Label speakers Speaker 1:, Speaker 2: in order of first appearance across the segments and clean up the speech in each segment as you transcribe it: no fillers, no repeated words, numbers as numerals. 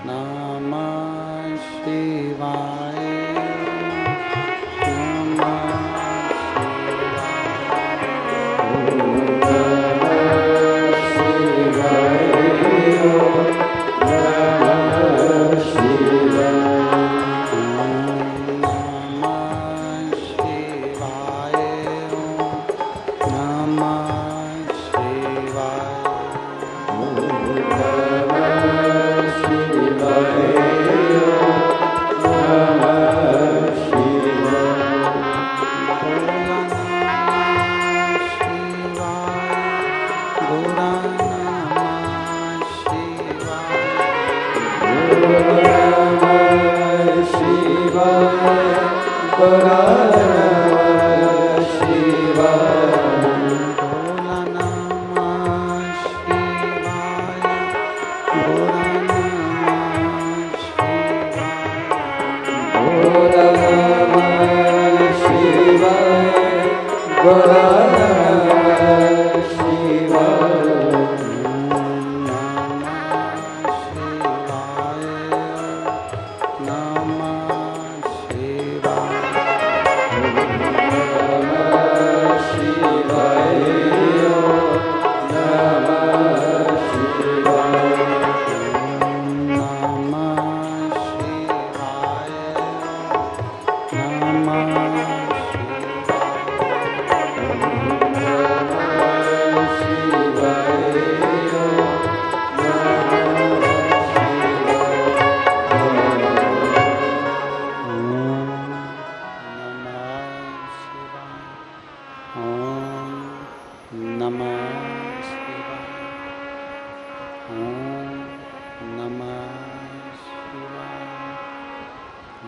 Speaker 1: नमः शिवाय नमः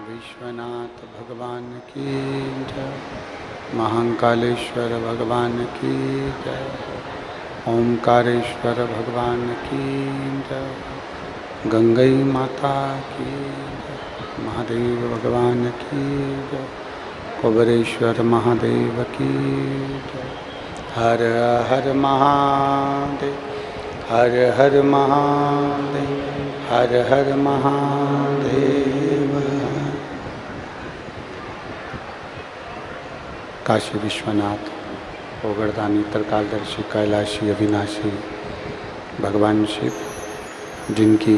Speaker 1: विश्वनाथ भगवान की जय। महाकालेश्वर भगवान की जय। ओमकारेश्वर भगवान की जय। गंगई माता की जय। महादेव भगवान की जय। कुबेरेश्वर महादेव की जय। हर हर महादेव हर हर महादेव हर हर महादेव। काशी विश्वनाथ ओगरदानी त्रिकालदर्शी कैलाशी अविनाशी भगवान शिव, जिनकी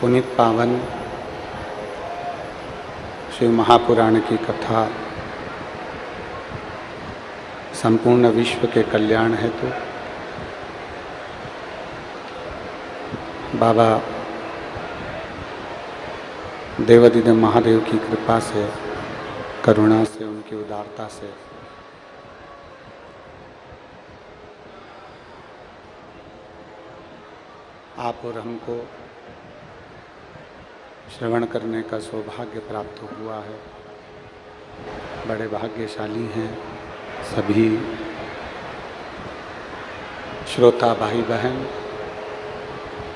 Speaker 1: पुनीत पावन शिव महापुराण की कथा संपूर्ण विश्व के कल्याण हेतु बाबा देवाधिदेव महादेव की कृपा से, करुणा से, उनकी उदारता से आप और हमको श्रवण करने का सौभाग्य प्राप्त हुआ है। बड़े भाग्यशाली हैं सभी श्रोता भाई बहन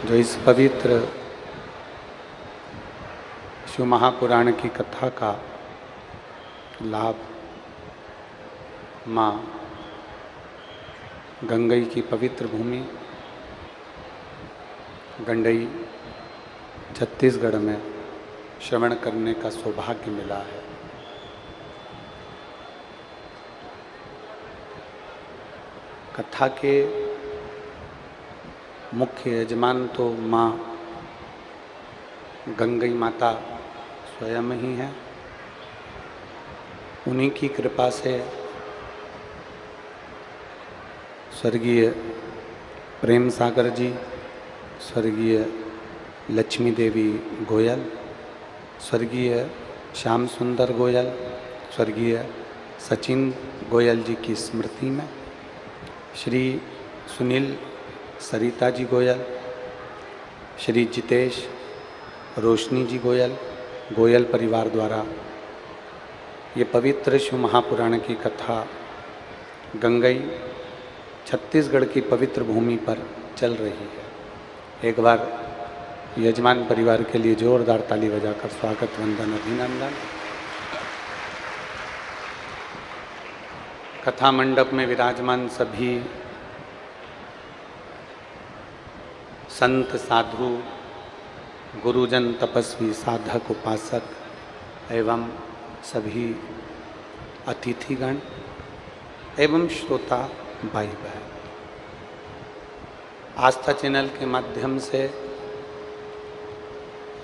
Speaker 1: जो इस पवित्र शिव महापुराण की कथा का लाभ माँ गंगई की पवित्र भूमि गंडई छत्तीसगढ़ में श्रवण करने का सौभाग्य मिला है। कथा के मुख्य यजमान तो माँ गंगई माता स्वयं ही हैं। उन्हीं की कृपा से स्वर्गीय प्रेम सागर जी, स्वर्गीय लक्ष्मी देवी गोयल, स्वर्गीय श्याम सुंदर गोयल, स्वर्गीय सचिन गोयल जी की स्मृति में श्री सुनील सरिता जी गोयल, श्री जितेश रोशनी जी गोयल, गोयल परिवार द्वारा ये पवित्र शिव महापुराण की कथा गंगई छत्तीसगढ़ की पवित्र भूमि पर चल रही है। एक बार यजमान परिवार के लिए जोरदार ताली बजाकर स्वागत वंदन अभिनंदन। कथा मंडप में विराजमान सभी संत साधु गुरुजन तपस्वी साधक उपासक एवं सभी अतिथिगण एवं श्रोता भाई बहन, आस्था चैनल के माध्यम से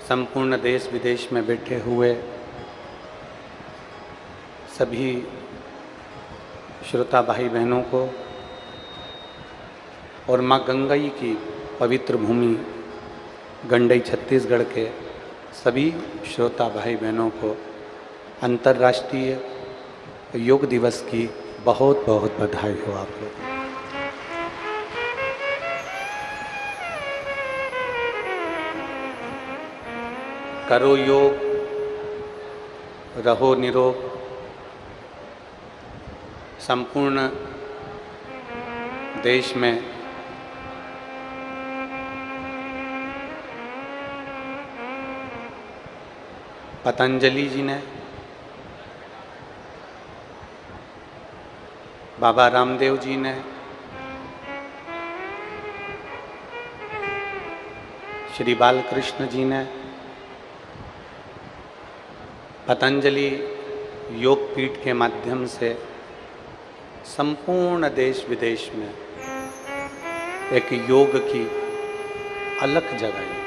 Speaker 1: संपूर्ण देश विदेश में बैठे हुए सभी श्रोता भाई बहनों को और माँ गंगई की पवित्र भूमि गंडई छत्तीसगढ़ के सभी श्रोता भाई बहनों को अंतर्राष्ट्रीय योग दिवस की बहुत बहुत बधाई हो आप लोग। करो योग, रहो निरोग। संपूर्ण देश में पतंजलि जी ने, बाबा रामदेव जी ने, श्री बालकृष्ण जी ने पतंजलि योग पीठ के माध्यम से संपूर्ण देश विदेश में एक योग की अलग जगह है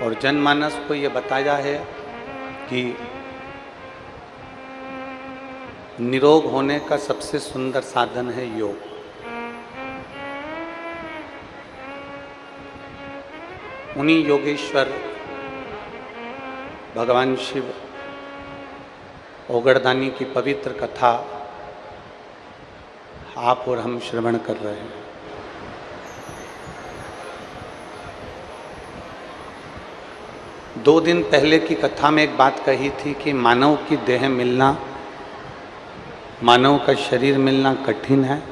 Speaker 1: और जनमानस को ये बताया है कि निरोग होने का सबसे सुंदर साधन है योग। उन्हीं योगेश्वर भगवान शिव ओगड़दानी की पवित्र कथा आप और हम श्रवण कर रहे हैं। दो दिन पहले की कथा में एक बात कही थी कि मानव की देह मिलना, मानव का शरीर मिलना कठिन है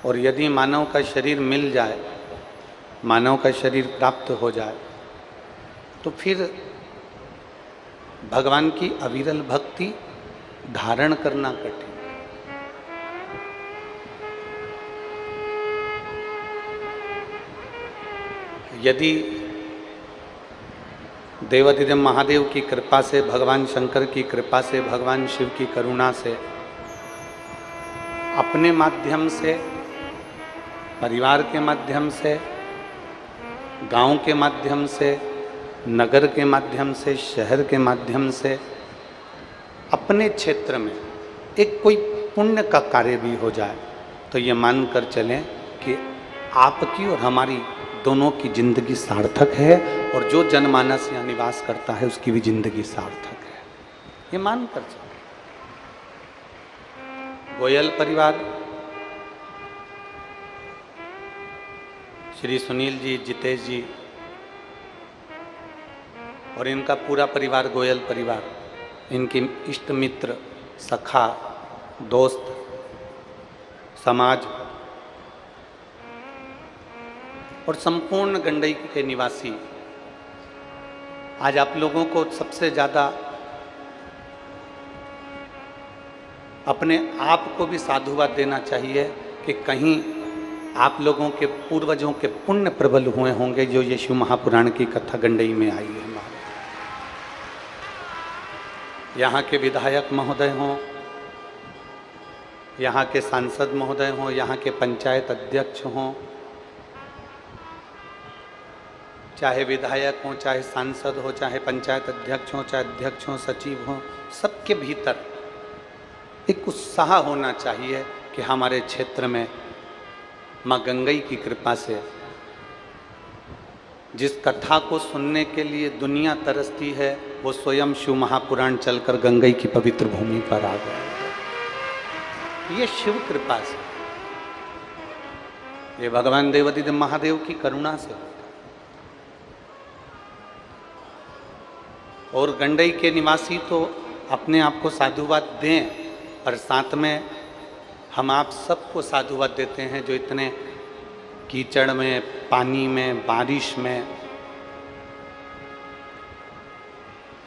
Speaker 1: और यदि मानव का शरीर मिल जाए, मानव का शरीर प्राप्त हो जाए तो फिर भगवान की अविरल भक्ति धारण करना कठिन। यदि देवाधिदेव महादेव की कृपा से, भगवान शंकर की कृपा से, भगवान शिव की करुणा से, अपने माध्यम से, परिवार के माध्यम से, गांव के माध्यम से, नगर के माध्यम से, शहर के माध्यम से, अपने क्षेत्र में एक कोई पुण्य का कार्य भी हो जाए तो ये मान कर चलें कि आपकी और हमारी दोनों की जिंदगी सार्थक है और जो जनमानस यहाँ निवास करता है उसकी भी जिंदगी सार्थक है, ये मान कर चलें। गोयल परिवार, श्री सुनील जी, जितेश जी और इनका पूरा परिवार, गोयल परिवार, इनके इष्ट मित्र, सखा, दोस्त, समाज और संपूर्ण गंडई के निवासी, आज आप लोगों को सबसे ज़्यादा अपने आप को भी साधुवाद देना चाहिए कि कहीं आप लोगों के पूर्वजों के पुण्य प्रबल हुए होंगे जो ये शिव महापुराण की कथा गंडई में आई है। यहाँ के विधायक महोदय हों, यहाँ के सांसद महोदय हों, यहाँ के पंचायत अध्यक्ष हों, चाहे विधायक हों, चाहे सांसद हो, चाहे पंचायत अध्यक्ष हों, चाहे अध्यक्ष हों, सचिव हों, सबके भीतर एक उत्साह होना चाहिए कि हमारे क्षेत्र में माँ गंगई की कृपा से जिस कथा को सुनने के लिए दुनिया तरसती है वो स्वयं शिव महापुराण चलकर गंगई की पवित्र भूमि पर आ गए। ये शिव कृपा से, ये भगवान देवाधिदेव महादेव की करुणा से। और गंडई के निवासी तो अपने आप को साधुवाद दें, और साथ में हम आप सबको साधुवाद देते हैं जो इतने कीचड़ में, पानी में, बारिश में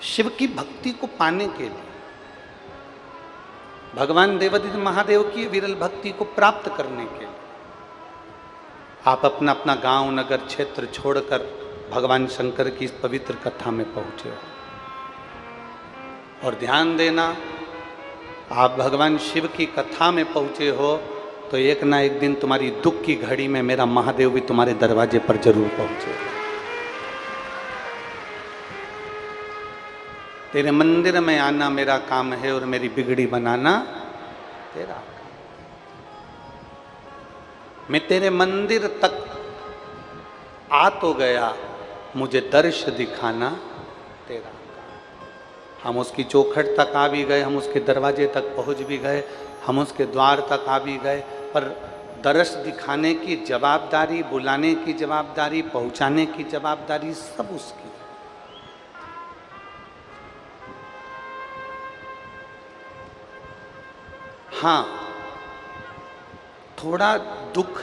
Speaker 1: शिव की भक्ति को पाने के लिए, भगवान देवाधिदेव महादेव की विरल भक्ति को प्राप्त करने के लिए आप अपना अपना गांव नगर क्षेत्र छोड़कर भगवान शंकर की इस पवित्र कथा में पहुंचे हो। और ध्यान देना, आप भगवान शिव की कथा में पहुंचे हो तो एक ना एक दिन तुम्हारी दुख की घड़ी में मेरा महादेव भी तुम्हारे दरवाजे पर जरूर पहुंचे। तेरे मंदिर में आना मेरा काम है और मेरी बिगड़ी बनाना तेरा काम। मैं तेरे मंदिर तक आ तो गया, मुझे दर्श दिखाना तेरा काम। हम उसकी चौखट तक आ भी गए, हम उसके दरवाजे तक पहुंच भी गए, हम उसके द्वार तक आ भी गए, पर दर्श दिखाने की जवाबदारी, बुलाने की जवाबदारी, पहुंचाने की जवाबदारी सब उसकी। हाँ, थोड़ा दुख,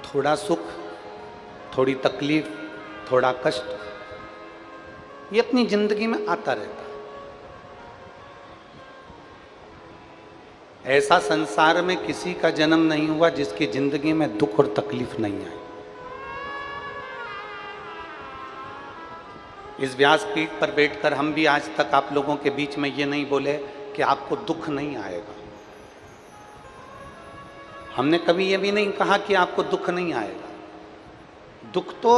Speaker 1: थोड़ा सुख, थोड़ी तकलीफ, थोड़ा कष्ट, ये अपनी जिंदगी में आता रहता है। ऐसा संसार में किसी का जन्म नहीं हुआ जिसकी जिंदगी में दुख और तकलीफ नहीं आई। इस व्यासपीठ पर बैठकर हम भी आज तक आप लोगों के बीच में ये नहीं बोले कि आपको दुख नहीं आएगा। हमने कभी ये भी नहीं कहा कि आपको दुख नहीं आएगा। दुख तो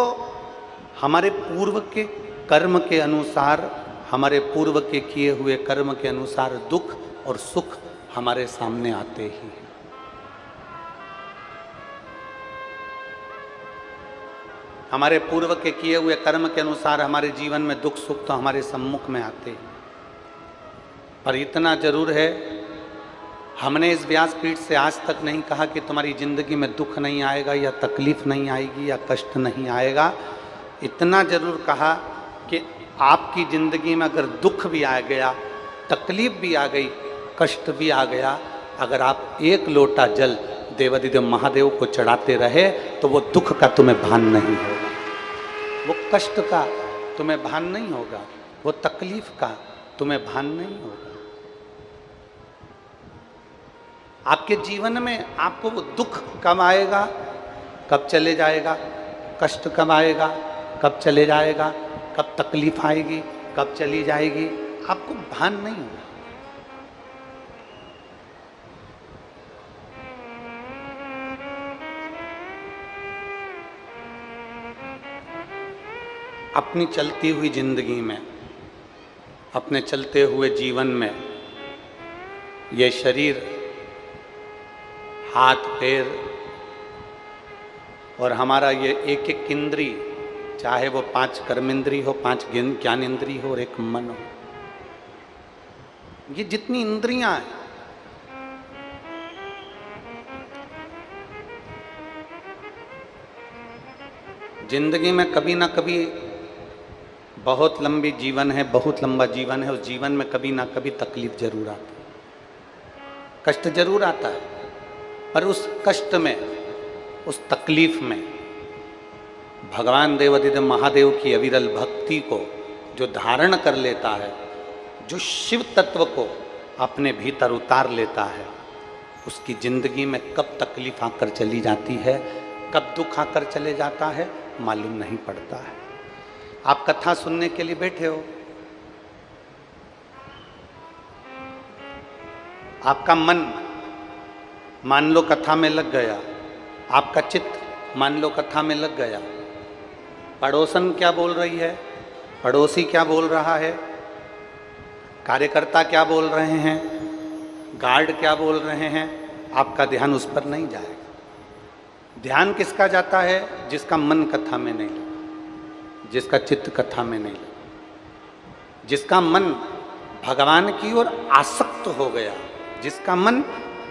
Speaker 1: हमारे पूर्व के कर्म के अनुसार, हमारे पूर्व के किए हुए कर्म के अनुसार दुख और सुख हमारे सामने आते ही हैं। हमारे पूर्व के किए हुए कर्म के अनुसार हमारे जीवन में दुख सुख तो हमारे सम्मुख में आते हैं। पर इतना जरूर है, हमने इस व्यासपीठ से आज तक नहीं कहा कि तुम्हारी जिंदगी में दुख नहीं आएगा या तकलीफ नहीं आएगी या कष्ट नहीं आएगा। इतना जरूर कहा कि आपकी जिंदगी में अगर दुख भी आ गया, तकलीफ भी आ गई, कष्ट भी आ गया, अगर आप एक लोटा जल देवाधिदेव महादेव को चढ़ाते रहे तो वो दुख का तुम्हें भान नहीं होगा, वो कष्ट का तुम्हें भान नहीं होगा, वो तकलीफ का तुम्हें भान नहीं होगा। आपके जीवन में आपको वो दुख कब आएगा, कब चले जाएगा, कष्ट कब आएगा, कब चले जाएगा, कब तकलीफ आएगी, कब चली जाएगी, आपको भान नहीं होगा। अपनी चलती हुई जिंदगी में, अपने चलते हुए जीवन में ये शरीर, हाथ पैर और हमारा ये एक एक इंद्री, चाहे वो 5 कर्मेंद्री हो, 5 ज्ञानेंद्री हो और एक मन हो, ये जितनी इंद्रियां हैं, जिंदगी में कभी ना कभी, बहुत लंबी जीवन है, बहुत लंबा जीवन है, उस जीवन में कभी ना कभी तकलीफ जरूर आती है, कष्ट जरूर आता है। पर उस कष्ट में, उस तकलीफ में भगवान देवाधिदेव महादेव की अविरल भक्ति को जो धारण कर लेता है, जो शिव तत्व को अपने भीतर उतार लेता है, उसकी जिंदगी में कब तकलीफ आकर चली जाती है, कब दुख आकर चले जाता है, मालूम नहीं पड़ता है। आप कथा सुनने के लिए बैठे हो, आपका मन मान लो कथा में लग गया, आपका चित्त मान लो कथा में लग गया। पड़ोसन क्या बोल रही है, पड़ोसी क्या बोल रहा है, कार्यकर्ता क्या बोल रहे हैं, गार्ड क्या बोल रहे हैं, आपका ध्यान उस पर नहीं जाएगा। ध्यान किसका जाता है? जिसका मन कथा में नहीं लगा, जिसका चित्त कथा में नहीं लगा, जिसका मन भगवान की ओर आसक्त हो गया, जिसका मन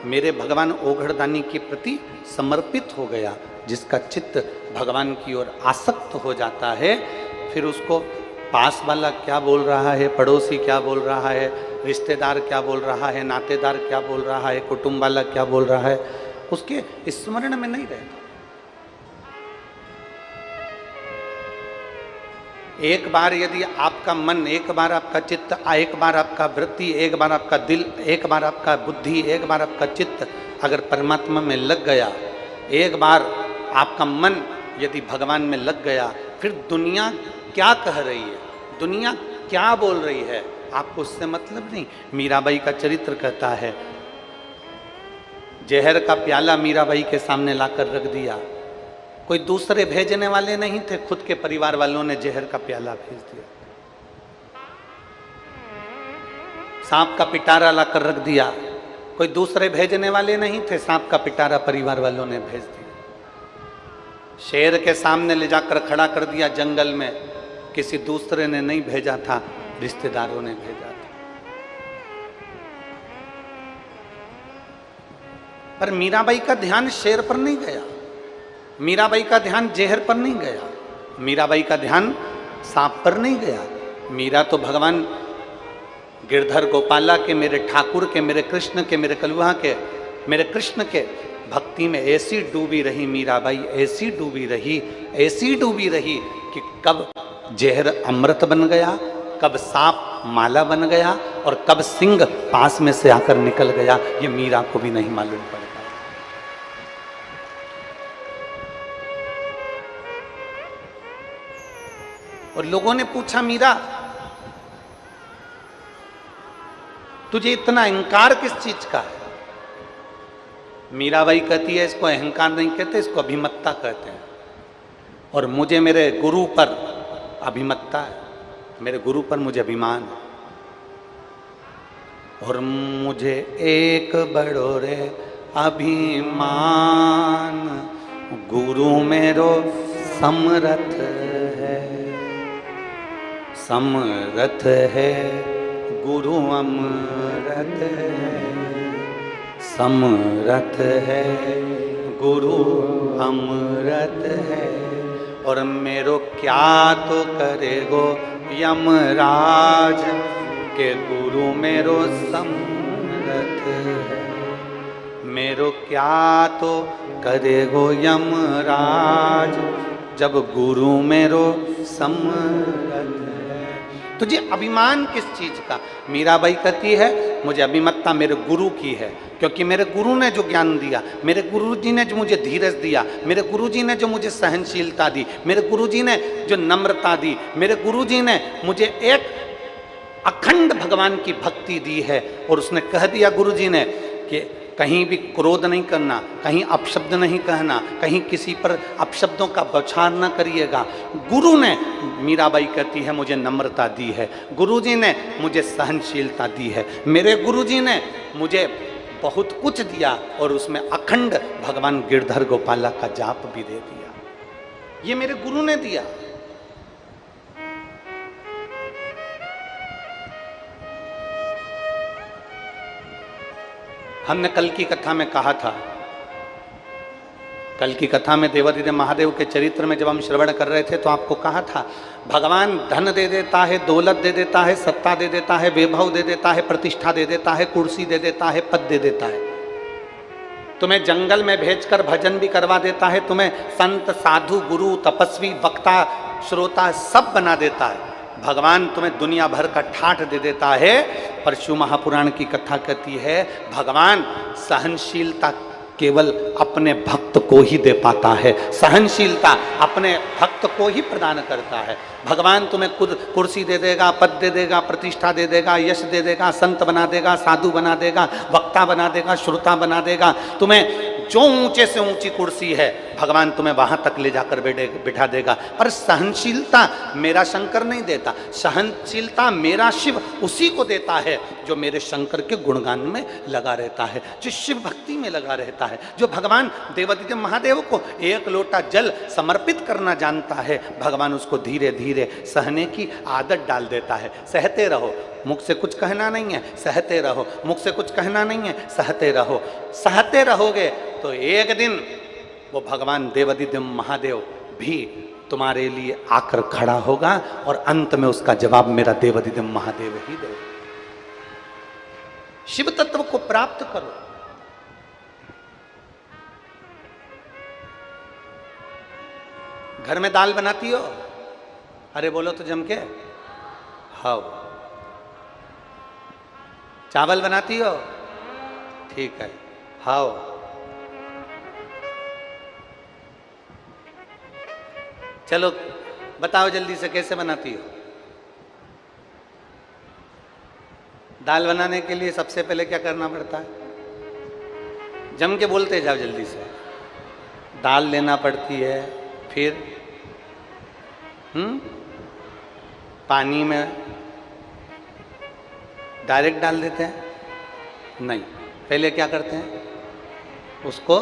Speaker 1: मेरे भगवान ओघड़दानी के प्रति समर्पित हो गया, जिसका चित्त भगवान की ओर आसक्त हो जाता है, फिर उसको पास वाला क्या बोल रहा है, पड़ोसी क्या बोल रहा है, रिश्तेदार क्या बोल रहा है, नातेदार क्या बोल रहा है, कुटुंब वाला क्या बोल रहा है, उसके स्मरण में नहीं रहता। एक बार यदि आपका मन, एक बार आपका चित्त, एक बार आपका वृत्ति, एक बार आपका दिल, एक बार आपका बुद्धि, एक बार आपका चित्त अगर परमात्मा में लग गया, एक बार आपका मन यदि भगवान में लग गया, फिर दुनिया क्या कह रही है, दुनिया क्या बोल रही है, आपको उससे मतलब नहीं। मीराबाई का चरित्र कहता है, जहर का प्याला मीराबाई के सामने लाकर रख दिया, कोई दूसरे भेजने वाले नहीं थे, खुद के परिवार वालों ने जहर का प्याला भेज दिया। सांप का पिटारा लाकर रख दिया, कोई दूसरे भेजने वाले नहीं थे, सांप का पिटारा परिवार वालों ने भेज दिया। शेर के सामने ले जाकर खड़ा कर दिया जंगल में, किसी दूसरे ने नहीं भेजा था, रिश्तेदारों ने भेजा था। पर मीराबाई का ध्यान शेर पर नहीं गया, मीराबाई का ध्यान जहर पर नहीं गया, मीराबाई का ध्यान सांप पर नहीं गया। मीरा तो भगवान गिरधर गोपाला के, मेरे ठाकुर के, मेरे कृष्ण के, मेरे कलुहा के, मेरे कृष्ण के भक्ति में ऐसी डूबी रही मीराबाई, ऐसी डूबी रही, ऐसी डूबी रही कि कब जहर अमृत बन गया, कब सांप माला बन गया और कब सिंह पास में से आकर निकल गया, ये मीरा को भी नहीं मालूम पड़ता। और लोगों ने पूछा, मीरा तुझे इतना अहंकार किस चीज का है? मीराबाई कहती है, इसको अहंकार नहीं कहते, इसको अभिमत्ता कहते हैं। और मुझे मेरे गुरु पर अभिमत्ता है, मेरे गुरु पर मुझे अभिमान है। और मुझे एक बड़ो रे अभिमान, गुरु मेरो समरथ है, समरथ है, गुरु अमरथ है, समरथ है, गुरु अमरत है। और मेरो क्या तो करेगो यमराज, के गुरु मेरो समरथ है। मेरो क्या तो करेगो यमराज, जब गुरु मेरो समरथ है। तुझे अभिमान किस चीज का? मीराबाई कहती है, मुझे अभिमत्ता मेरे गुरु की है, क्योंकि मेरे गुरु ने जो ज्ञान दिया, मेरे गुरुजी ने जो मुझे धीरज दिया, मेरे गुरुजी ने जो मुझे सहनशीलता दी, मेरे गुरुजी ने जो नम्रता दी, मेरे गुरुजी ने मुझे एक अखंड भगवान की भक्ति दी है। और उसने कह दिया गुरुजी ने कि कहीं भी क्रोध नहीं करना, कहीं अपशब्द नहीं कहना, कहीं किसी पर अपशब्दों का बौछार न करिएगा। गुरु ने, मीराबाई कहती है, मुझे नम्रता दी है, गुरुजी ने मुझे सहनशीलता दी है, मेरे गुरुजी ने मुझे बहुत कुछ दिया और उसमें अखंड भगवान गिरधर गोपाला का जाप भी दे दिया। ये मेरे गुरु ने दिया। हमने कल की कथा में कहा था, कल की कथा में देवादिदेव महादेव के चरित्र में जब हम श्रवण कर रहे थे तो आपको कहा था, भगवान धन दे देता है, दौलत दे देता है, सत्ता दे देता है, वैभव दे देता है, प्रतिष्ठा दे देता है, कुर्सी दे देता है, पद दे देता है। तुम्हें जंगल में भेजकर भजन भी करवा देता है, तुम्हें संत साधु गुरु तपस्वी वक्ता श्रोता सब बना देता है। भगवान तुम्हें दुनिया भर का ठाठ दे देता है। पर शिव महापुराण की कथा कहती है, भगवान सहनशीलता केवल अपने भक्त को ही दे पाता है, सहनशीलता अपने भक्त को ही प्रदान करता है। भगवान तुम्हें खुद कुर्सी दे देगा, पद दे देगा, प्रतिष्ठा दे देगा, यश दे देगा, संत बना देगा, साधु बना देगा, वक्ता बना देगा, श्रोता बना देगा। तुम्हें जो ऊंचे से ऊंची कुर्सी है भगवान तुम्हें वहां तक ले जाकर बिठा देगा। पर सहनशीलता मेरा शंकर नहीं देता, सहनशीलता मेरा शिव उसी को देता है जो मेरे शंकर के गुणगान में लगा रहता है, जो शिव भक्ति में लगा रहता है, जो भगवान देवादिदेव महादेव को एक लोटा जल समर्पित करना जानता है। भगवान उसको धीरे धीरे सहने की आदत डाल देता है। सहते रहो, मुख से कुछ कहना नहीं है, सहते रहो, मुख से कुछ कहना नहीं है, सहते रहो। सहते रहोगे तो एक दिन वो भगवान देवादिदेव महादेव भी तुम्हारे लिए आकर खड़ा होगा और अंत में उसका जवाब मेरा देवादिदेव महादेव ही देगा। शिव तत्व को प्राप्त करो। घर में दाल बनाती हो? अरे बोलो तो जम के। हाँ। चावल बनाती हो? ठीक है, हाँ। चलो बताओ जल्दी से कैसे बनाती हो? दाल बनाने के लिए सबसे पहले क्या करना पड़ता है? जम के बोलते जाओ जल्दी से। दाल लेना पड़ती है, फिर पानी में डायरेक्ट डाल देते हैं? नहीं, पहले क्या करते हैं? उसको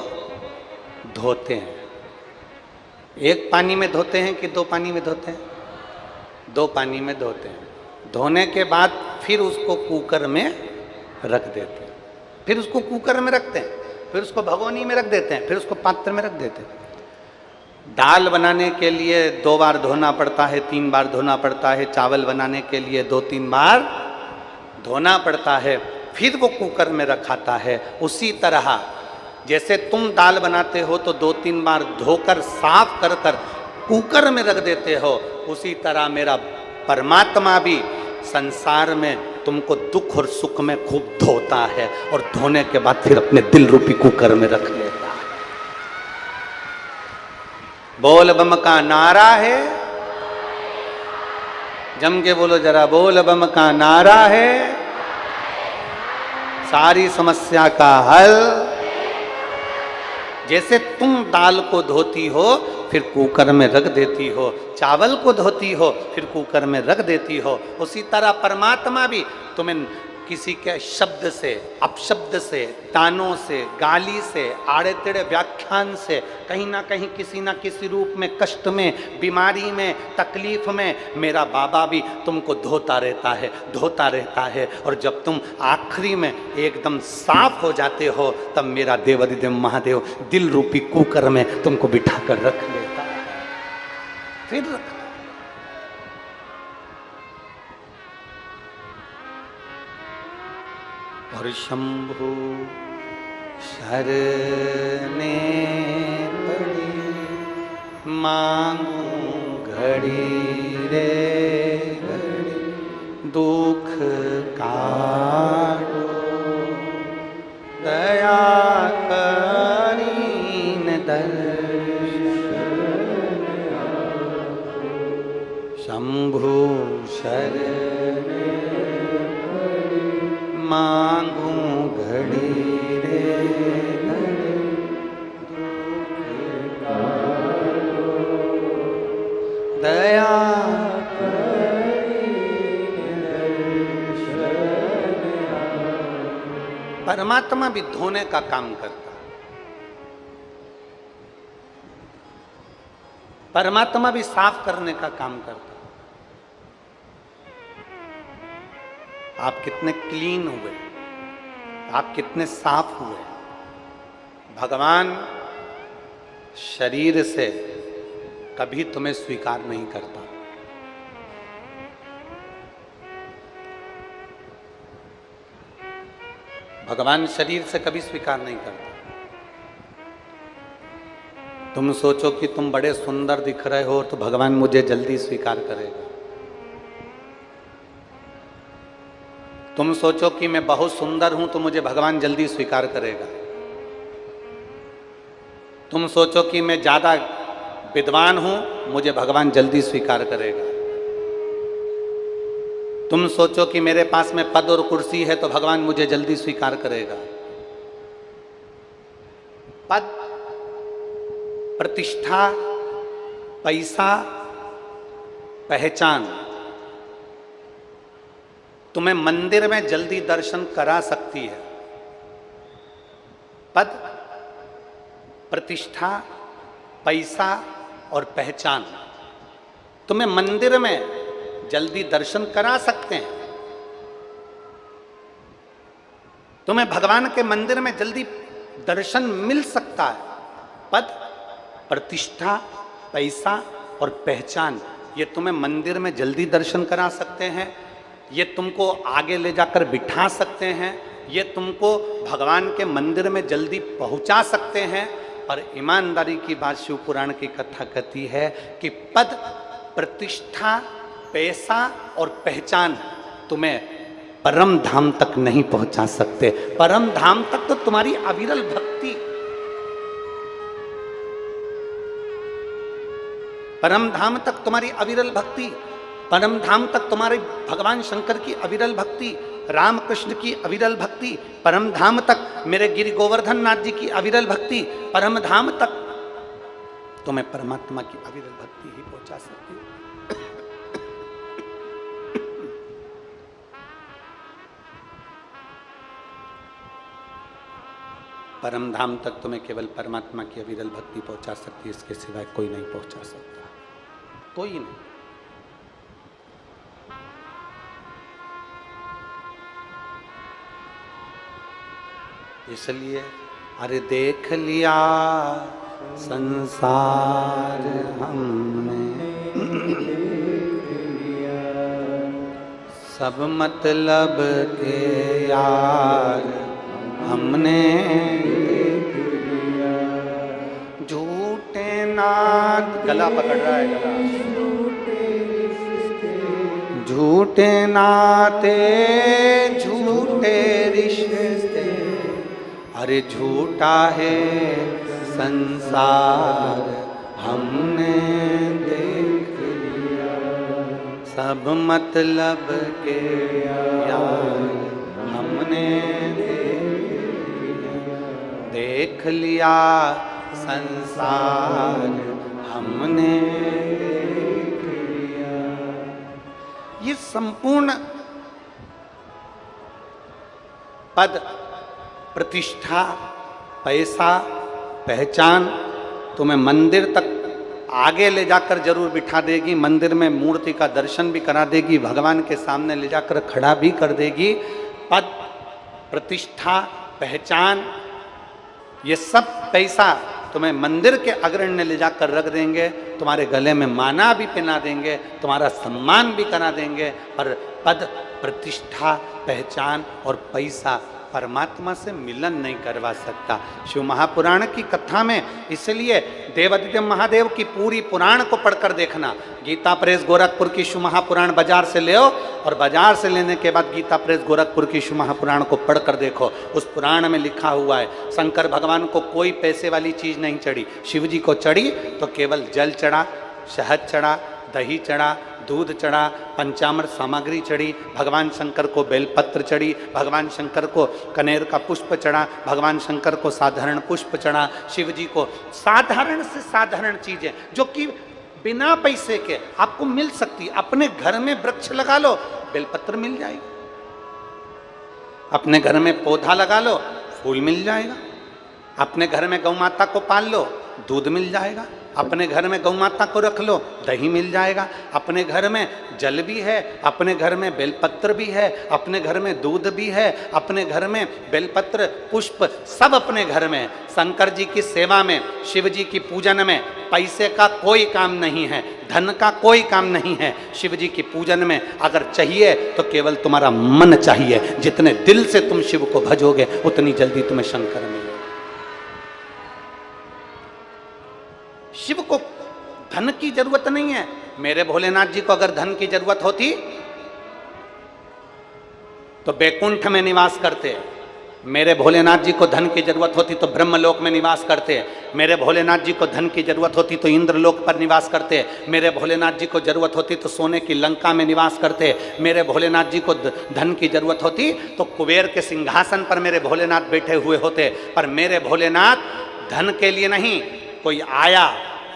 Speaker 1: धोते हैं। एक पानी में धोते हैं कि दो पानी में धोते हैं? दो पानी में धोते हैं। धोने के बाद फिर उसको कुकर में रख देते हैं, फिर उसको कुकर में रखते हैं, फिर उसको भगोनी में रख देते हैं, फिर उसको पात्र में रख देते हैं। दाल बनाने के लिए 2 बार धोना पड़ता है, 3 बार धोना पड़ता है। चावल बनाने के लिए 2-3 बार धोना पड़ता है, फिर वो कुकर में रखाता है। उसी तरह जैसे तुम दाल बनाते हो तो 2-3 बार धोकर साफ कर कर कुकर में रख देते हो, उसी तरह मेरा परमात्मा भी संसार में तुमको दुख और सुख में खूब धोता है और धोने के बाद फिर अपने दिल रूपी कुकर में रख लेता है। बोल बम का नारा है, जम के बोलो जरा, बोल बम का नारा है, सारी समस्या का हल। जैसे तुम दाल को धोती हो फिर कुकर में रख देती हो, चावल को धोती हो फिर कुकर में रख देती हो, उसी तरह परमात्मा भी तुम्हें किसी के शब्द से, अपशब्द से, तानों से, गाली से, आड़े टेढ़े व्याख्यान से, कहीं ना कहीं किसी ना किसी रूप में, कष्ट में, बीमारी में, तकलीफ में मेरा बाबा भी तुमको धोता रहता है, धोता रहता है। और जब तुम आखिरी में एकदम साफ हो जाते हो तब मेरा देवाधिदेव महादेव दिल रूपी कुकर में तुमको बिठा कर रख लेता है, फिर रखता है। और शंभु शरणे पड़ी मांगू घड़ी रे घड़ी, दुख काटो दया करीन दर्शन। शंभु शरणे मांगू घड़ी रे घड़ी, दया परमात्मा भी धोने का काम करता है, परमात्मा भी साफ करने का काम करता है। आप कितने क्लीन हुए, आप कितने साफ हुए। भगवान शरीर से कभी तुम्हें स्वीकार नहीं करता। भगवान शरीर से कभी स्वीकार नहीं करता। तुम सोचो कि तुम बड़े सुंदर दिख रहे हो तो भगवान मुझे जल्दी स्वीकार करेगा। तुम सोचो कि मैं बहुत सुंदर हूं तो मुझे भगवान जल्दी स्वीकार करेगा। तुम सोचो कि मैं ज्यादा विद्वान हूं, मुझे भगवान जल्दी स्वीकार करेगा। तुम सोचो कि मेरे पास में पद और कुर्सी है तो भगवान मुझे जल्दी स्वीकार करेगा। पद, प्रतिष्ठा, पैसा, पहचान तुम्हें मंदिर में जल्दी दर्शन करा सकती है। पद, प्रतिष्ठा, पैसा और पहचान तुम्हें मंदिर में जल्दी दर्शन करा सकते हैं। तुम्हें भगवान के मंदिर में जल्दी दर्शन मिल सकता है। पद, प्रतिष्ठा, पैसा और पहचान ये तुम्हें मंदिर में जल्दी दर्शन करा सकते हैं, ये तुमको आगे ले जाकर बिठा सकते हैं, ये तुमको भगवान के मंदिर में जल्दी पहुंचा सकते हैं। और ईमानदारी की बात शिव पुराण की कथा कहती है कि पद, प्रतिष्ठा, पैसा और पहचान तुम्हें परम धाम तक नहीं पहुंचा सकते। परम धाम तक तो तुम्हारी अविरल भक्ति, परम धाम तक तुम्हारी अविरल भक्ति, परम धाम तक तुम्हारे भगवान शंकर की अविरल भक्ति, राम कृष्ण की अविरल भक्ति, परम धाम तक मेरे गिरि गोवर्धन नाथ जी की अविरल भक्ति, परम धाम तक तुम्हें परमात्मा की अविरल भक्ति ही पहुंचा सकती है। परम धाम तक तुम्हें केवल परमात्मा की अविरल भक्ति पहुंचा सकती है, इसके सिवाय कोई नहीं पहुंचा सकता, कोई नहीं। इसलिए अरे देख लिया संसार हमने, सब मतलब के यार हमने, झूठे नाथ, गला पकड़ रहा है गला, झूठे नाते झूठे रिश्ते, अरे झूठा है संसार हमने देख लिया, सब मतलब के यार हमने देख लिया, संसार हमने देख लिया। ये संपूर्ण पद, प्रतिष्ठा, पैसा, पहचान तुम्हें मंदिर तक आगे ले जाकर जरूर बिठा देगी, मंदिर में मूर्ति का दर्शन भी करा देगी, भगवान के सामने ले जाकर खड़ा भी कर देगी। पद, प्रतिष्ठा, पहचान, ये सब पैसा तुम्हें मंदिर के अग्रण्य ले जाकर रख देंगे, तुम्हारे गले में माला भी पहना देंगे, तुम्हारा सम्मान भी करा देंगे, पर पद, प्रतिष्ठा, पहचान और पैसा परमात्मा से मिलन नहीं करवा सकता। शिव महापुराण की कथा में इसलिए देवादित्य महादेव की पूरी पुराण को पढ़कर देखना। गीता प्रेस गोरखपुर की शिव महापुराण बाजार से ले आओ, और बाजार से लेने के बाद गीता प्रेस गोरखपुर की शिव महापुराण को पढ़कर देखो। उस पुराण में लिखा हुआ है शंकर भगवान को कोई पैसे वाली चीज नहीं चढ़ी, शिव जी को चढ़ी तो केवल जल चढ़ा, शहद चढ़ा, दही चढ़ा, दूध चढ़ा, पंचामृत सामग्री चढ़ी, भगवान शंकर को बेलपत्र चढ़ी, भगवान शंकर को कनेर का पुष्प चढ़ा, भगवान शंकर को साधारण पुष्प चढ़ा। शिव जी को साधारण से साधारण चीजें जो कि बिना पैसे के आपको मिल सकती। अपने घर में वृक्ष लगा लो, बेलपत्र मिल जाएगा। अपने घर में पौधा लगा लो, फूल मिल जाएगा। अपने घर में गौ माता को पाल लो, दूध मिल जाएगा। अपने घर में गौ माता को रख लो, दही मिल जाएगा। अपने घर में जल भी है, अपने घर में बेलपत्र भी है, अपने घर में दूध भी है, अपने घर में बेलपत्र, पुष्प सब अपने घर में। शंकर जी की सेवा में, शिव जी की पूजन में पैसे का कोई काम नहीं है, धन का कोई काम नहीं है। शिव जी की पूजन में अगर चाहिए तो केवल तुम्हारा मन चाहिए। जितने दिल से तुम शिव को भजोगे उतनी जल्दी तुम्हें शंकर मिलेगा। शिव को धन की जरूरत नहीं है। मेरे भोलेनाथ जी को अगर धन की जरूरत होती तो बैकुंठ में निवास करते। मेरे भोलेनाथ जी को धन की जरूरत होती तो ब्रह्मलोक में निवास करते। मेरे भोलेनाथ जी को धन की जरूरत होती तो इंद्रलोक पर निवास करते। मेरे भोलेनाथ जी को जरूरत होती तो सोने की लंका में निवास करते। मेरे भोलेनाथ जी को धन की जरूरत होती तो कुबेर के सिंहासन पर मेरे भोलेनाथ बैठे हुए होते। पर मेरे भोलेनाथ धन के लिए नहीं, कोई आया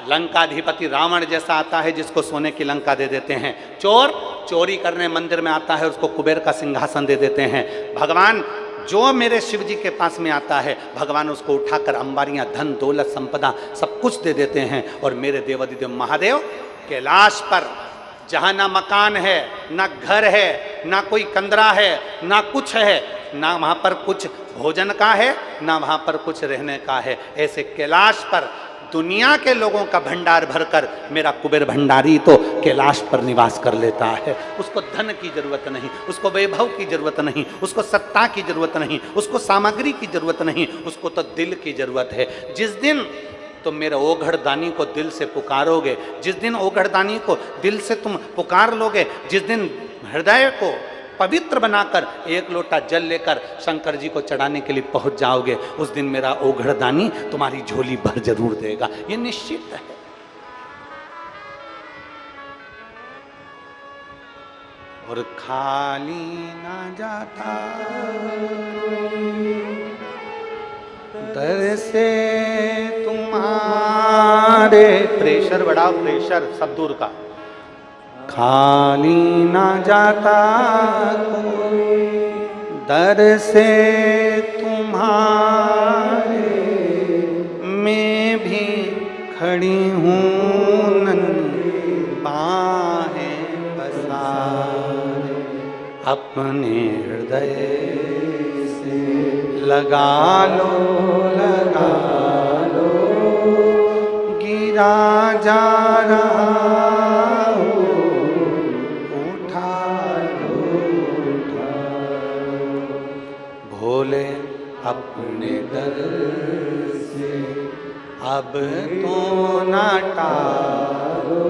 Speaker 1: लंकाधिपति रावण जैसा आता है जिसको सोने की लंका दे देते हैं। चोर चोरी करने मंदिर में आता है, उसको कुबेर का सिंहासन दे देते हैं। भगवान जो मेरे शिव जी के पास में आता है, भगवान उसको उठाकर अंबारियां, धन, दौलत, संपदा सब कुछ दे देते हैं। और मेरे देवादिदेव महादेव कैलाश पर जहाँ ना मकान है, ना घर है, ना कोई कंदरा है, ना कुछ है, ना वहाँ पर कुछ भोजन का है, ना वहाँ पर कुछ रहने का है, ऐसे कैलाश पर दुनिया के लोगों का भंडार भरकर मेरा कुबेर भंडारी तो कैलाश पर निवास कर लेता है। उसको धन की जरूरत नहीं, उसको वैभव की जरूरत नहीं, उसको सत्ता की जरूरत नहीं, उसको सामग्री की जरूरत नहीं, उसको तो दिल की जरूरत है। जिस दिन तुम मेरे ओघड़दानी को दिल से पुकारोगे, जिस दिन ओघड़दानी को दिल से तुम पुकार लोगे, जिस दिन हृदय को पवित्र बनाकर एक लोटा जल लेकर शंकर जी को चढ़ाने के लिए पहुंच जाओगे, उस दिन मेरा ओघड़दानी तुम्हारी झोली भर जरूर देगा। ये निश्चित है। और खाली ना जाता दर से तुम्हारे। प्रेशर बढ़ाओ, प्रेशर सब दूर का। खाली ना जाता दर से तुम्हारे, मैं भी खड़ी हूँ नन्ही बाहें पसारे, अपने हृदय से लगा लो, लगा लो, गिरा जा रहा हूँ, उठा लो, उठा लो। भोले अपने दर से अब तो ना टालो,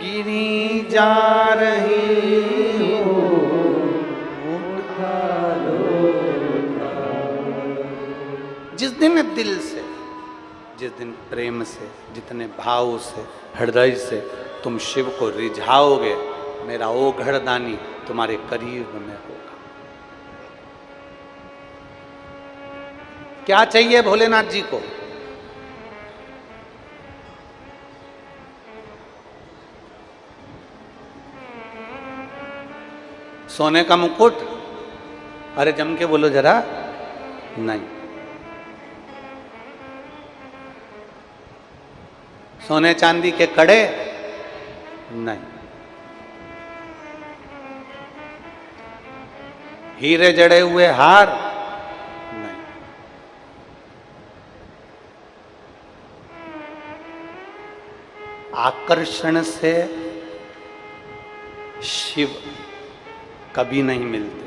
Speaker 1: गिरी जा रही हूँ, उठा लो, उठा लो। जिस दिन दिल से, जिस दिन प्रेम से, जितने भाव से, हृदय से तुम शिव को रिझाओगे, मेरा ओ घड़दानी तुम्हारे करीब में होगा। क्या चाहिए भोलेनाथ जी को? सोने का मुकुट? अरे जम के बोलो जरा। नहीं। सोने चांदी के कड़े? नहीं। हीरे जड़े हुए हार? नहीं। आकर्षण से शिव कभी नहीं मिलते।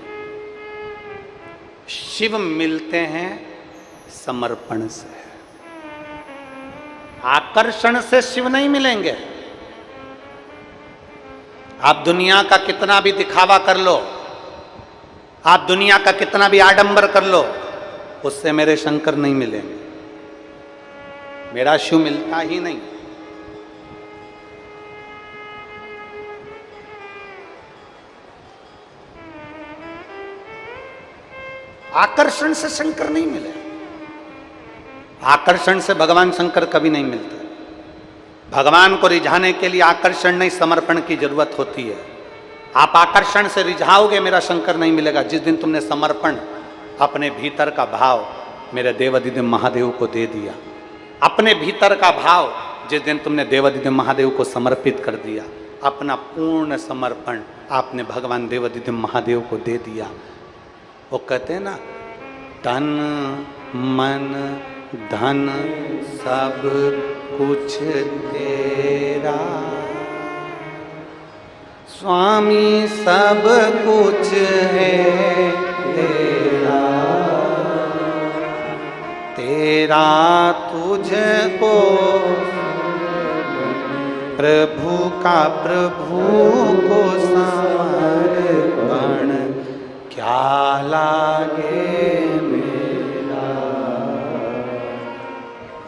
Speaker 1: शिव मिलते हैं समर्पण से। आकर्षण से शिव नहीं मिलेंगे। आप दुनिया का कितना भी दिखावा कर लो, आप दुनिया का कितना भी आडंबर कर लो, उससे मेरे शंकर नहीं मिलेंगे। मेरा शिव मिलता ही नहीं। आकर्षण से शंकर नहीं मिले। आकर्षण से भगवान शंकर कभी नहीं मिलते। भगवान को रिझाने के लिए आकर्षण नहीं, समर्पण की जरूरत होती है। आप आकर्षण से रिझाओगे, मेरा शंकर नहीं मिलेगा। जिस दिन तुमने समर्पण, अपने भीतर का भाव मेरे देवाधिदेव महादेव को दे दिया, अपने भीतर का भाव जिस दिन तुमने देवाधिदेव महादेव को समर्पित कर दिया, अपना पूर्ण समर्पण आपने भगवान देवाधिदेव महादेव को दे दिया, वो कहते हैं ना, तन मन धन सब कुछ तेरा, स्वामी सब कुछ है तेरा, तेरा तुझको प्रभु का प्रभु को समर्पण क्या लागे मेरा।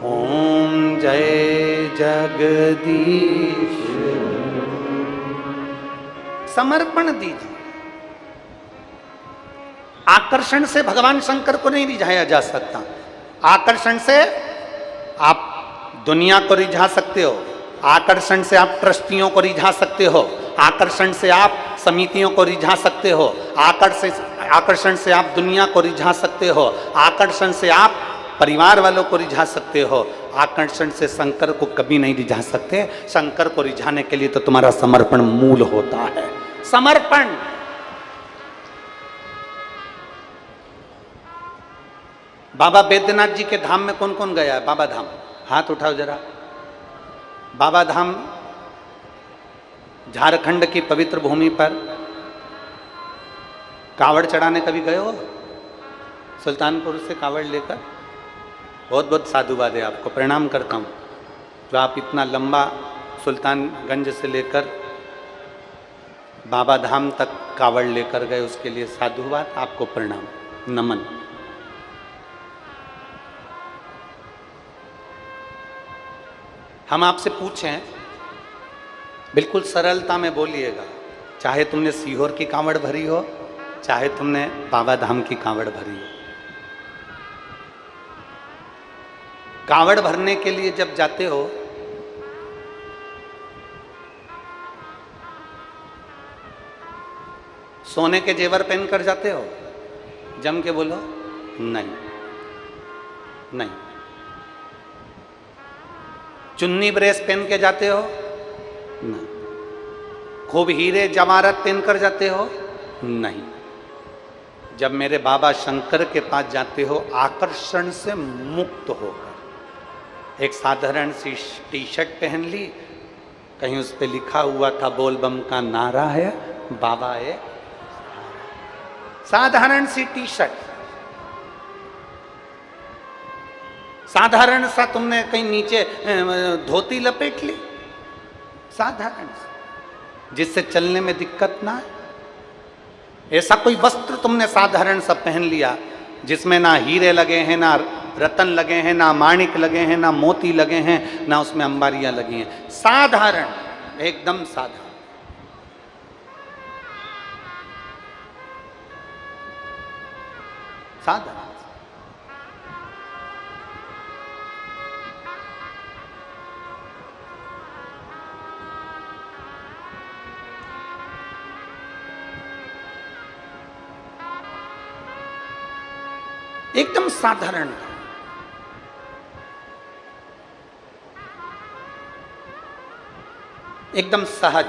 Speaker 1: ओम जय जगदीश। समर्पण दीजिए। आकर्षण से भगवान शंकर को नहीं रिझाया जा सकता। आकर्षण से आप दुनिया को रिझा सकते हो, आकर्षण से आप ट्रस्टियों को रिझा सकते हो, आकर्षण से आप समितियों को रिझा सकते हो, आकर्षण से आप दुनिया को रिझा सकते हो, आकर्षण से आप परिवार वालों को रिझा सकते हो। आकर्षण से शंकर को कभी नहीं रिझा सकते। शंकर को रिझाने के लिए तो तुम्हारा समर्पण मूल होता है। समर्पण। बाबा बैद्यनाथ जी के धाम में कौन कौन गया है? बाबा धाम हाथ उठाओ जरा। बाबा धाम झारखंड की पवित्र भूमि पर कावड़ चढ़ाने कभी गए हो? सुल्तानपुर से कावड़ लेकर? बहुत बहुत साधुवाद है आपको, प्रणाम करता हूँ। जो आप इतना लंबा सुल्तानगंज से लेकर बाबा धाम तक कावड़ लेकर गए, उसके लिए साधुवाद, आपको प्रणाम, नमन। हम आपसे पूछें, बिल्कुल सरलता में बोलिएगा, चाहे तुमने सीहोर की कांवड़ भरी हो, चाहे तुमने बाबा धाम की कांवड़ भरी हो। कांवड़ भरने के लिए जब जाते हो सोने के जेवर पहनकर जाते हो? जम के बोलो। नहीं नहीं। चुन्नी ब्रेस पहन के जाते हो? नहीं। खूब हीरे जवाहरात पहनकर जाते हो? नहीं। जब मेरे बाबा शंकर के पास जाते हो आकर्षण से मुक्त होकर, एक साधारण सी टी शर्ट पहन ली, कहीं उस पे लिखा हुआ था बोल बम का नारा है, बाबा है, साधारण सी टी शर्ट, साधारण सा तुमने कहीं नीचे धोती लपेट ली, साधारण सा, जिससे चलने में दिक्कत ना है। ऐसा कोई वस्त्र तुमने साधारण सा पहन लिया जिसमें ना हीरे लगे हैं, ना रतन लगे हैं, ना माणिक लगे हैं, ना मोती लगे हैं, ना उसमें अंबारियां लगी हैं, साधारण, एकदम साधारण। साधारण एकदम साधारण, एकदम सहज,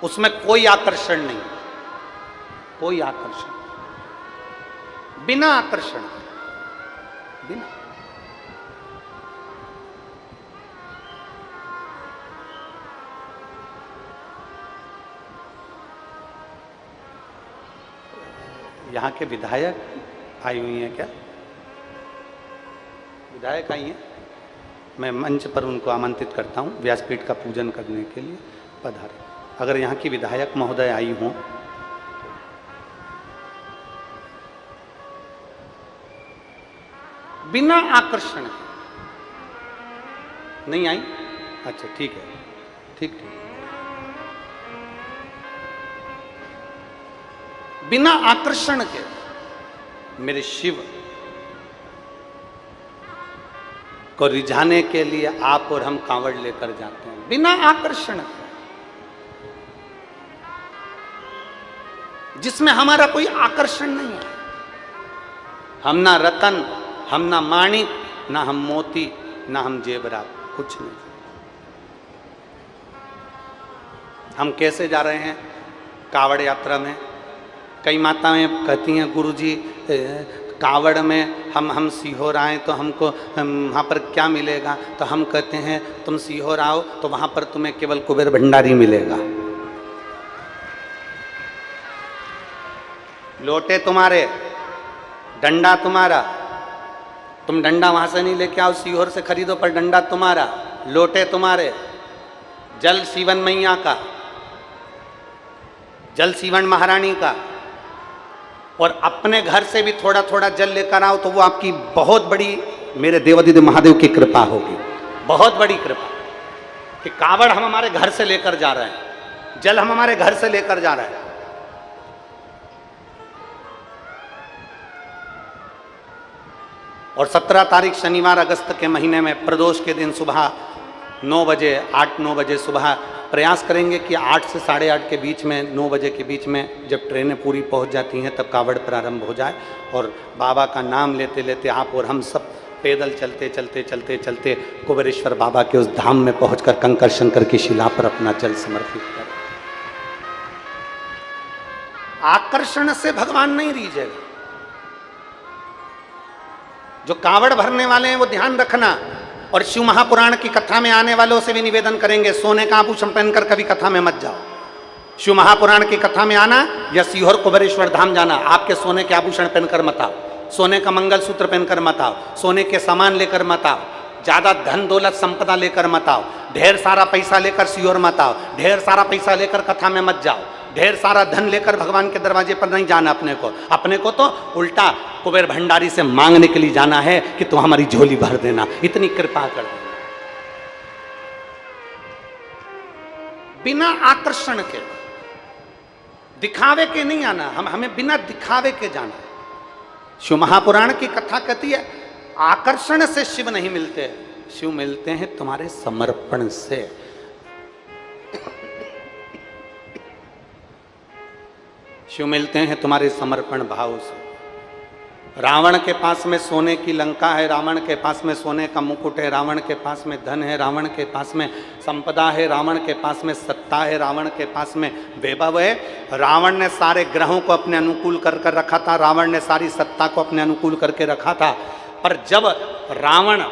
Speaker 1: उसमें कोई आकर्षण नहीं, कोई आकर्षण, बिना आकर्षण, बिना। यहाँ के विधायक आई हुई हैं क्या? विधायक आई हैं? मैं मंच पर उनको आमंत्रित करता हूँ व्यासपीठ का पूजन करने के लिए, पधारें। अगर यहाँ की विधायक महोदय आई हों, बिना आकर्षण नहीं आई? अच्छा ठीक है, ठीक ठीक। बिना आकर्षण के मेरे शिव को रिझाने के लिए आप और हम कांवड़ लेकर जाते हैं, बिना आकर्षण के, जिसमें हमारा कोई आकर्षण नहीं है। हम ना रतन, हम ना माणिक, ना हम मोती, ना हम जेवरात, कुछ नहीं। हम कैसे जा रहे हैं कांवड़ यात्रा में? कई माताएं कहती हैं गुरुजी कांवड़ में हम सीहोर आए तो हमको वहाँ पर क्या मिलेगा? तो हम कहते हैं तुम सीहोर आओ तो वहाँ पर तुम्हें केवल कुबेर भंडारी मिलेगा। लोटे तुम्हारे, डंडा तुम्हारा, तुम डंडा वहाँ से नहीं लेके आओ, सीहोर से खरीदो, पर डंडा तुम्हारा, लोटे तुम्हारे, जल सीवन मैया का, जल सीवन महारानी का, और अपने घर से भी थोड़ा थोड़ा जल लेकर आओ तो वो आपकी बहुत बड़ी, मेरे देवाधिदेव महादेव की कृपा होगी, बहुत बड़ी कृपा कि कावड़ हम हमारे घर से लेकर जा रहे हैं, जल हम हमारे घर से लेकर जा रहे हैं। और 17 तारीख शनिवार अगस्त के महीने में प्रदोष के दिन सुबह 9 बजे, 8-9 बजे सुबह प्रयास करेंगे कि 8 से 8:30 के बीच में, 9 बजे के बीच में जब ट्रेनें पूरी पहुंच जाती हैं तब कावड़ प्रारंभ हो जाए, और बाबा का नाम लेते लेते आप और हम सब पैदल चलते चलते चलते चलते कुबेरेश्वर बाबा के उस धाम में पहुंचकर कंकर शंकर की शिला पर अपना जल समर्पित करें। आकर्षण से भगवान नहीं रीझेगा। जो कावड़ भरने वाले हैं वो ध्यान रखना, और शिव महापुराण की कथा में आने वालों से भी निवेदन करेंगे सोने का आभूषण पहनकर कभी कथा में मत जाओ। शिव महापुराण की कथा में आना या सीहोर कुबेरेश्वर धाम जाना, आपके सोने के आभूषण पहनकर मत आओ, सोने का मंगलसूत्र पहनकर मत आओ, सोने के सामान लेकर मत आओ, ज्यादा धन दौलत संपदा लेकर मत आओ, ढेर सारा पैसा लेकर सीहोर मत आओ, ढेर सारा पैसा लेकर कथा में मत जाओ, ढेर सारा धन लेकर भगवान के दरवाजे पर नहीं जाना। अपने को तो उल्टा कुबेर भंडारी से मांगने के लिए जाना है कि तू हमारी झोली भर देना, इतनी कृपा कर देना। बिना आकर्षण के दिखावे के नहीं आना, हमें बिना दिखावे के जाना। शिव महापुराण की कथा कहती है आकर्षण से शिव नहीं मिलते, शिव मिलते हैं तुम्हारे समर्पण से। शिव मिलते हैं तुम्हारे समर्पण भाव से। रावण के पास में सोने की लंका है, रावण के पास में सोने का मुकुट है, रावण के पास में धन है, रावण के पास में संपदा है, रावण के पास में सत्ता है, रावण के पास में वैभव है। रावण ने सारे ग्रहों को अपने अनुकूल कर रखा था, रावण ने सारी सत्ता को अपने अनुकूल करके रखा था। पर जब रावण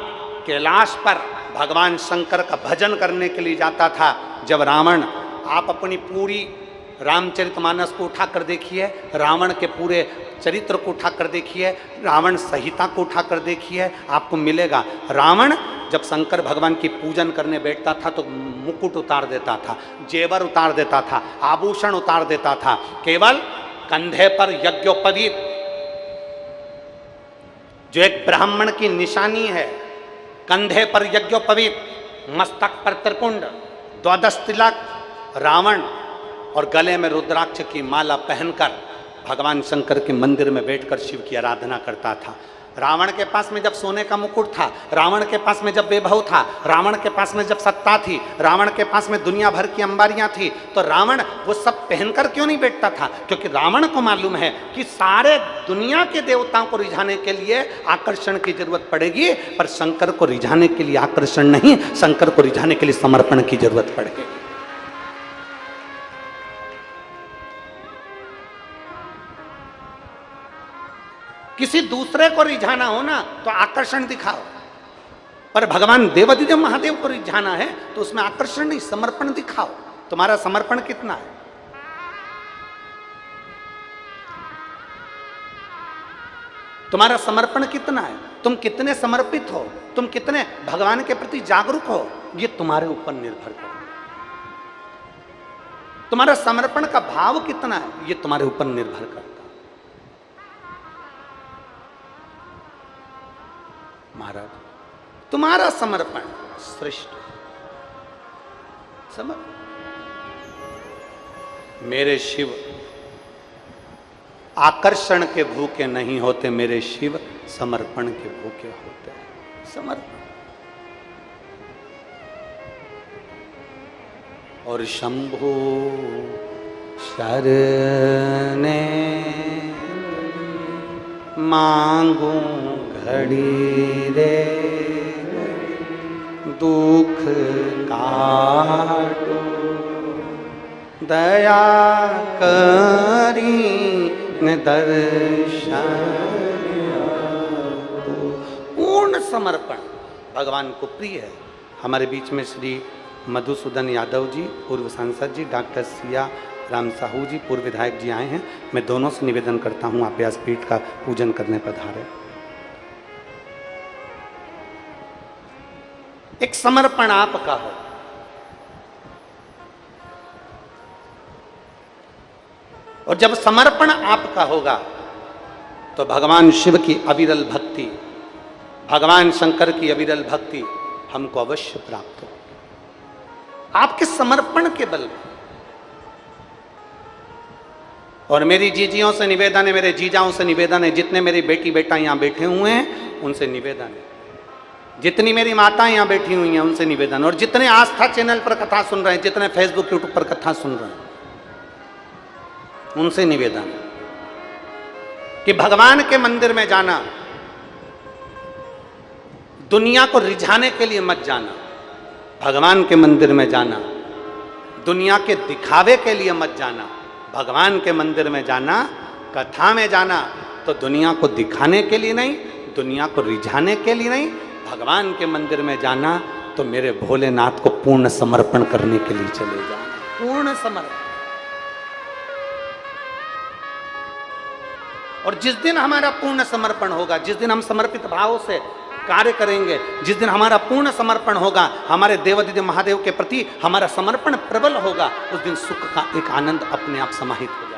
Speaker 1: कैलाश पर भगवान शंकर का भजन करने के लिए जाता था, जब रावण, आप अपनी पूरी रामचरितमानस को उठाकर देखिए, रावण के पूरे चरित्र को उठाकर देखिए, रावण संहिता को उठाकर देखिए, आपको मिलेगा रावण जब शंकर भगवान की पूजन करने बैठता था तो मुकुट उतार देता था, जेवर उतार देता था, आभूषण उतार देता था, केवल कंधे पर यज्ञोपवीत जो एक ब्राह्मण की निशानी है, कंधे पर यज्ञोपवीत, मस्तक पर त्रिपुंड, द्वादश तिलक रावण और गले में रुद्राक्ष की माला पहनकर भगवान शंकर के मंदिर में बैठकर शिव की आराधना करता था। रावण के पास में जब सोने का मुकुट था, रावण के पास में जब वैभव था, रावण के पास में जब सत्ता थी, रावण के पास में दुनिया भर की अंबारियां थी, तो रावण वो सब पहनकर क्यों नहीं बैठता था? क्योंकि रावण को मालूम है कि सारे दुनिया के देवताओं को रिझाने के लिए आकर्षण की जरूरत पड़ेगी, पर शंकर को रिझाने के लिए आकर्षण नहीं, शंकर को रिझाने के लिए समर्पण की जरूरत पड़ेगी। किसी दूसरे को रिझाना हो ना तो आकर्षण दिखाओ, पर भगवान देवादिदेव महादेव को रिझाना है तो उसमें आकर्षण नहीं, समर्पण दिखाओ। तुम्हारा समर्पण कितना है? तुम्हारा समर्पण कितना है? तुम कितने समर्पित हो, तुम कितने भगवान के प्रति जागरूक हो, ये तुम्हारे ऊपर निर्भर करता है। तुम्हारा समर्पण का भाव कितना है, ये तुम्हारे ऊपर निर्भर करता है। महाराज, तुम्हारा समर्पण श्रेष्ठ समर्पण। मेरे शिव आकर्षण के भूखे नहीं होते, मेरे शिव समर्पण के भूखे होते हैं। समर्पण। और शंभु शरणे मांगू घड़ी रे, दुख काटो दया करी न दर्शन। पूर्ण समर्पण भगवान को प्रिय है। हमारे बीच में श्री मधुसूदन यादव जी, पूर्व सांसद जी, डॉक्टर सिया राम साहू जी, पूर्व विधायक जी आए हैं। मैं दोनों से निवेदन करता हूं, आप व्यासपीठ का पूजन करने पधारे। एक समर्पण आपका हो, और जब समर्पण आपका होगा तो भगवान शिव की अविरल भक्ति, भगवान शंकर की अविरल भक्ति हमको अवश्य प्राप्त हो, आपके समर्पण के बल पर। और मेरी जीजियों से निवेदन है, मेरे जीजाओं से निवेदन है, जितने मेरी बेटी बेटा यहाँ बैठे हुए हैं उनसे निवेदन है, जितनी मेरी माताएं यहाँ बैठी हुई हैं उनसे निवेदन, और जितने आस्था चैनल पर कथा सुन रहे हैं, जितने फेसबुक यूट्यूब पर कथा सुन रहे हैं, उनसे निवेदन कि भगवान के मंदिर में जाना दुनिया को रिझाने के लिए मत जाना। भगवान के मंदिर में जाना दुनिया के दिखावे के लिए मत जाना। भगवान के मंदिर में जाना, कथा में जाना तो दुनिया को दिखाने के लिए नहीं, दुनिया को रिझाने के लिए नहीं। भगवान के मंदिर में जाना तो मेरे भोलेनाथ को पूर्ण समर्पण करने के लिए चले जाना। पूर्ण समर्पण। और जिस दिन हमारा पूर्ण समर्पण होगा, जिस दिन हम समर्पित भाव से कार्य करेंगे, जिस दिन हमारा पूर्ण समर्पण होगा, हमारे देवादिदेव महादेव के प्रति हमारा समर्पण प्रबल होगा, उस दिन सुख का एक आनंद अपने आप समाहित हो जाएगा।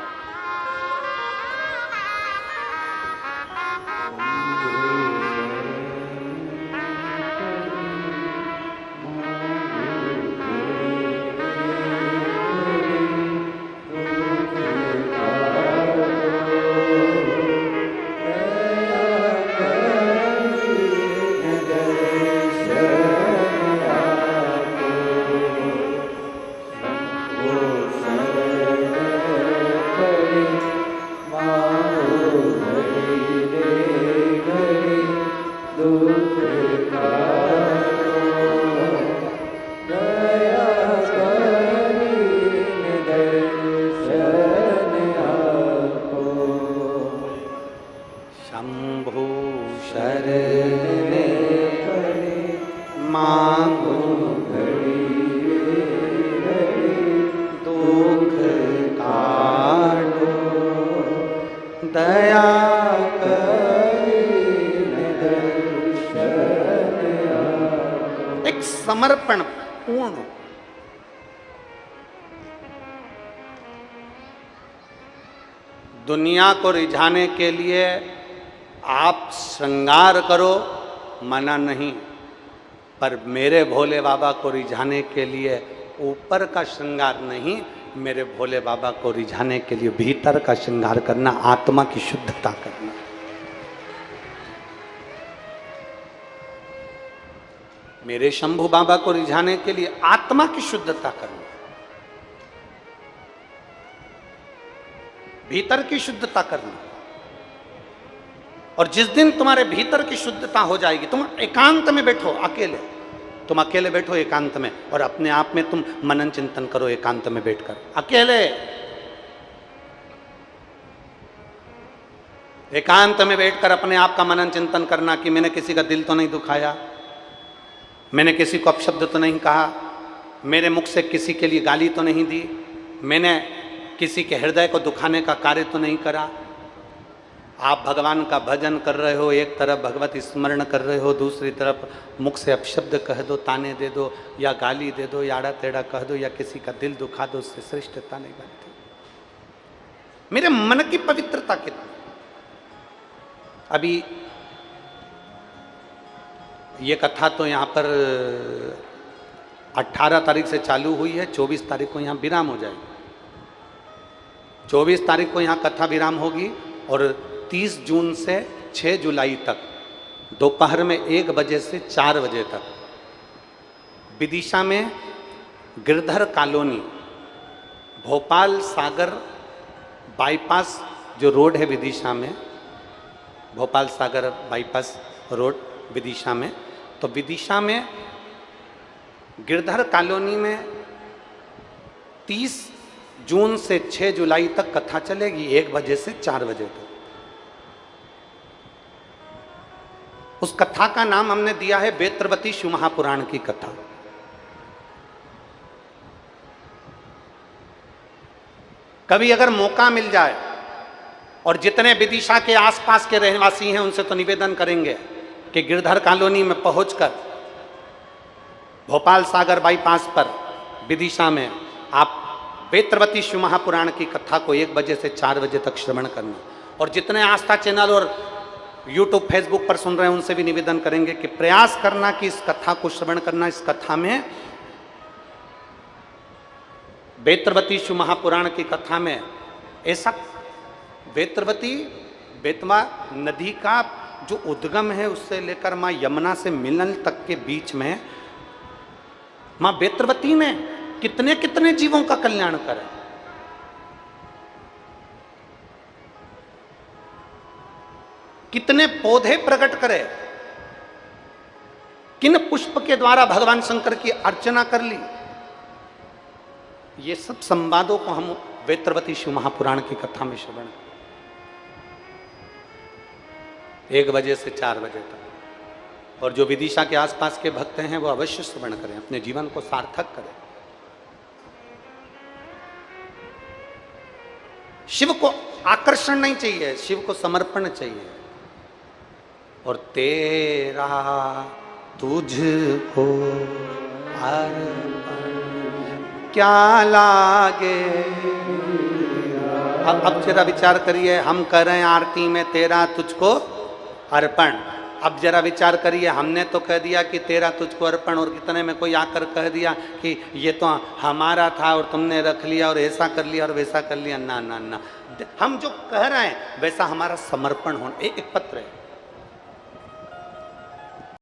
Speaker 1: दुख काटो दया एक समर्पण पूर्ण। दुनिया को रिझाने के लिए आप श्रृंगार करो, मना नहीं, पर मेरे भोले बाबा को रिझाने के लिए ऊपर का श्रृंगार नहीं, मेरे भोले बाबा को रिझाने के लिए भीतर का श्रृंगार करना, आत्मा की शुद्धता करना। मेरे शंभू बाबा को रिझाने के लिए आत्मा की शुद्धता करना, भीतर की शुद्धता करना। और जिस दिन तुम्हारे भीतर की शुद्धता हो जाएगी, तुम एकांत में बैठो, अकेले, तुम अकेले बैठो एकांत में और अपने आप में तुम मनन चिंतन करो एकांत में बैठकर, अकेले एकांत में बैठकर अपने आप का मनन चिंतन करना कि मैंने किसी का दिल तो नहीं दुखाया, मैंने किसी को अपशब्द तो नहीं कहा, मेरे मुख से किसी के लिए गाली तो नहीं दी, मैंने किसी के हृदय को दुखाने का कार्य तो नहीं करा। आप भगवान का भजन कर रहे हो, एक तरफ भगवत स्मरण कर रहे हो, दूसरी तरफ मुख से अपशब्द कह दो, ताने दे दो या गाली दे दो या आड़ा टेढ़ा कह दो या किसी का दिल दुखा दो, उससे श्रेष्ठता नहीं बनती। मेरे मन की पवित्रता कितनी। अभी ये कथा तो यहाँ पर 18 तारीख से चालू हुई है, 24 तारीख को यहाँ विराम हो जाएगी। 24 तारीख को यहाँ कथा विराम होगी और 30 जून से 6 जुलाई तक दोपहर में 1 बजे से 4 बजे तक विदिशा में गिरधर कॉलोनी, भोपाल सागर बाईपास जो रोड है विदिशा में, भोपाल सागर बाईपास रोड विदिशा में, तो विदिशा में गिरधर कॉलोनी में 30 जून से 6 जुलाई तक कथा चलेगी, 1 बजे से 4 बजे तक। उस कथा का नाम हमने दिया है वेत्रवती शिव महापुराण की कथा। कभी अगर मौका मिल जाए और जितने विदिशा के आसपास के रहवासी हैं उनसे तो निवेदन करेंगे कि गिरधर कॉलोनी में पहुंचकर भोपाल सागर बाईपास पर विदिशा में आप वेत्रवती शिव महापुराण की कथा को 1 बजे से 4 बजे तक श्रवण करना। और जितने आस्था चैनल और यूट्यूब फेसबुक पर सुन रहे हैं उनसे भी निवेदन करेंगे कि प्रयास करना कि इस कथा को श्रवण करना। इस कथा में वेत्रवती शिव महापुराण की कथा में ऐसा वेत्रवती बेतवा नदी का जो उद्गम है उससे लेकर माँ यमुना से मिलन तक के बीच में माँ वेत्रवती ने कितने कितने जीवों का कल्याण करा। कितने पौधे प्रकट करे, किन पुष्प के द्वारा भगवान शंकर की अर्चना कर ली। ये सब संवादों को हम वेत्रवती शिव महापुराण की कथा में श्रवण 1 बजे से 4 बजे तक। और जो विदिशा के आसपास के भक्त हैं वो अवश्य श्रवण करें, अपने जीवन को सार्थक करें। शिव को आकर्षण नहीं चाहिए, शिव को समर्पण चाहिए। और तेरा तुझको क्या लागे। अब जरा विचार करिए, हम कर रहे हैं आरती में तेरा तुझको अर्पण। अब जरा विचार करिए, हमने तो कह दिया कि तेरा तुझको अर्पण और कितने में कोई आकर कह दिया कि ये तो हमारा था और तुमने रख लिया और ऐसा कर लिया और वैसा कर लिया। ना ना ना, हम जो कह रहे हैं वैसा हमारा समर्पण होना। एक पत्र है